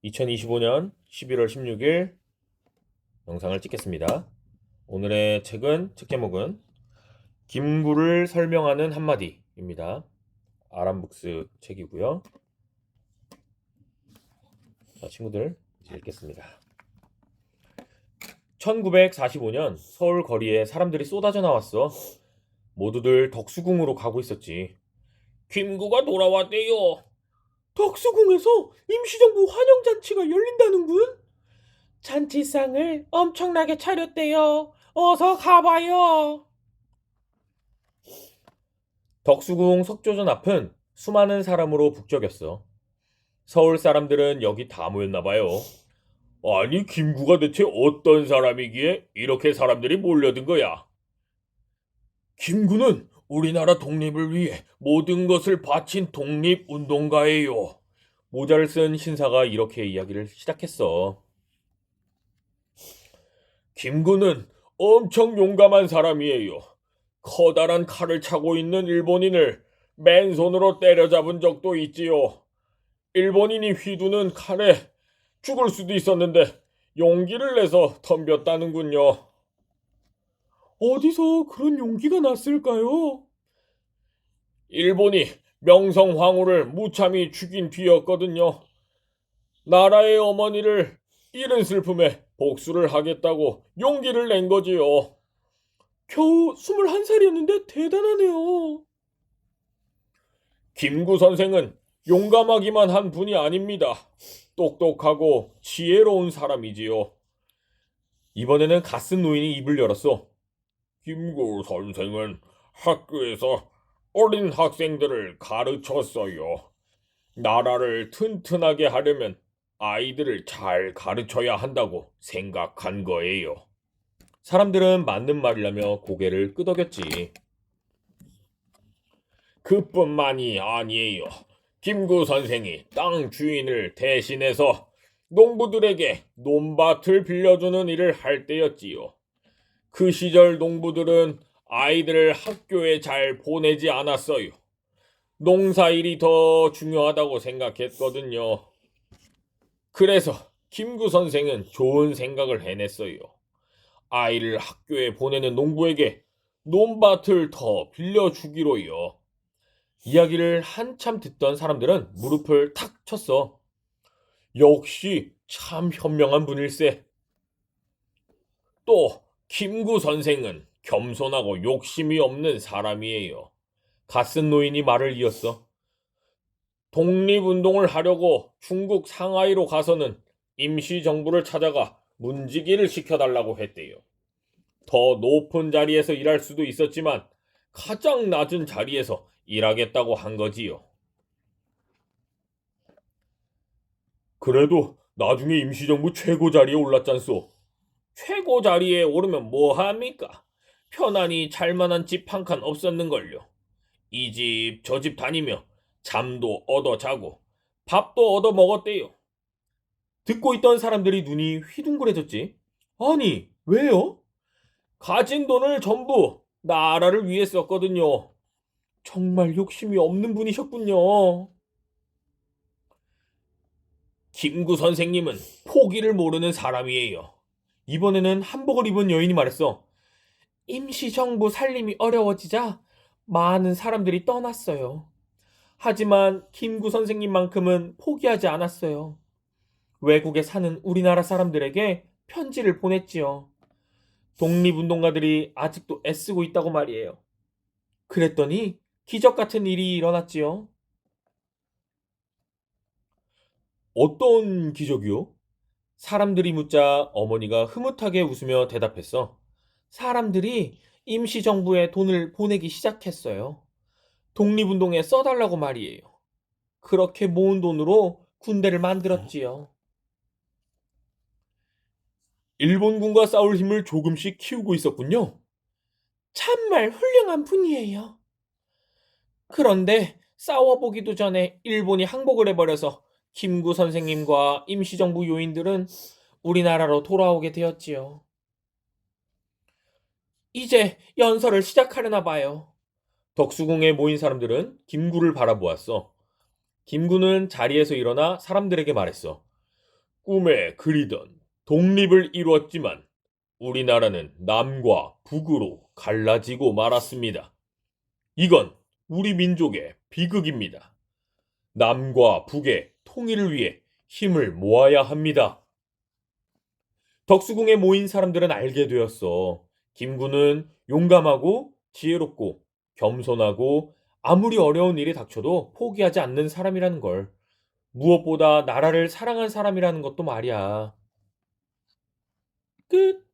2025년 11월 16일 영상을 찍겠습니다. 오늘의 책 제목은 김구를 설명하는 한마디입니다. 아람북스 책이고요. 자, 친구들 이제 읽겠습니다. 1945년 서울 거리에 사람들이 쏟아져 나왔어. 모두들 덕수궁으로 가고 있었지. 김구가 돌아왔대요. 덕수궁에서 임시정부 환영잔치가 열린다는군? 잔치상을 엄청나게 차렸대요. 어서 가봐요. 덕수궁 석조전 앞은 수많은 사람으로 북적였어. 서울 사람들은 여기 다 모였나 봐요. 아니, 김구가 대체 어떤 사람이기에 이렇게 사람들이 몰려든 거야? 김구는 우리나라 독립을 위해 모든 것을 바친 독립운동가예요. 모자를 쓴 신사가 이렇게 이야기를 시작했어. 김구는 엄청 용감한 사람이에요. 커다란 칼을 차고 있는 일본인을 맨손으로 때려잡은 적도 있지요. 일본인이 휘두는 칼에 죽을 수도 있었는데 용기를 내서 덤볐다는군요. 어디서 그런 용기가 났을까요? 일본이 명성황후를 무참히 죽인 뒤였거든요. 나라의 어머니를 잃은 슬픔에 복수를 하겠다고 용기를 낸 거지요. 겨우 21살이었는데 대단하네요. 김구 선생은 용감하기만 한 분이 아닙니다. 똑똑하고 지혜로운 사람이지요. 이번에는 갓쓴 노인이 입을 열었어. 김구 선생은 학교에서 어린 학생들을 가르쳤어요. 나라를 튼튼하게 하려면 아이들을 잘 가르쳐야 한다고 생각한 거예요. 사람들은 맞는 말이라며 고개를 끄덕였지. 그뿐만이 아니에요. 김구 선생이 땅 주인을 대신해서 농부들에게 논밭을 빌려주는 일을 할 때였지요. 그 시절 농부들은 아이들을 학교에 잘 보내지 않았어요. 농사일이 더 중요하다고 생각했거든요. 그래서 김구 선생은 좋은 생각을 해냈어요. 아이를 학교에 보내는 농부에게 논밭을 더 빌려주기로요. 이야기를 한참 듣던 사람들은 무릎을 탁 쳤어. 역시 참 현명한 분일세. 또 김구 선생은 겸손하고 욕심이 없는 사람이에요. 갓쓴 노인이 말을 이었어. 독립운동을 하려고 중국 상하이로 가서는 임시정부를 찾아가 문지기를 시켜달라고 했대요. 더 높은 자리에서 일할 수도 있었지만 가장 낮은 자리에서 일하겠다고 한 거지요. 그래도 나중에 임시정부 최고 자리에 올랐잖소. 최고 자리에 오르면 뭐합니까? 편안히 잘만한 집 한 칸 없었는걸요. 이 집 저 집 다니며 잠도 얻어 자고 밥도 얻어 먹었대요. 듣고 있던 사람들이 눈이 휘둥그레졌지. 아니, 왜요? 가진 돈을 전부 나라를 위해 썼거든요. 정말 욕심이 없는 분이셨군요. 김구 선생님은 포기를 모르는 사람이에요. 이번에는 한복을 입은 여인이 말했어. 임시정부 살림이 어려워지자 많은 사람들이 떠났어요. 하지만 김구 선생님만큼은 포기하지 않았어요. 외국에 사는 우리나라 사람들에게 편지를 보냈지요. 독립운동가들이 아직도 애쓰고 있다고 말이에요. 그랬더니 기적 같은 일이 일어났지요. 어떤 기적이요? 사람들이 묻자 어머니가 흐뭇하게 웃으며 대답했어. 사람들이 임시정부에 돈을 보내기 시작했어요. 독립운동에 써달라고 말이에요. 그렇게 모은 돈으로 군대를 만들었지요. 일본군과 싸울 힘을 조금씩 키우고 있었군요. 참말 훌륭한 분이에요. 그런데 싸워보기도 전에 일본이 항복을 해버려서 김구 선생님과 임시정부 요인들은 우리나라로 돌아오게 되었지요. 이제 연설을 시작하려나 봐요. 덕수궁에 모인 사람들은 김구를 바라보았어. 김구는 자리에서 일어나 사람들에게 말했어. 꿈에 그리던 독립을 이루었지만 우리나라는 남과 북으로 갈라지고 말았습니다. 이건 우리 민족의 비극입니다. 남과 북의 통일을 위해 힘을 모아야 합니다. 덕수궁에 모인 사람들은 알게 되었어. 김구는 용감하고 지혜롭고 겸손하고 아무리 어려운 일이 닥쳐도 포기하지 않는 사람이라는 걸. 무엇보다 나라를 사랑한 사람이라는 것도 말이야. 끝.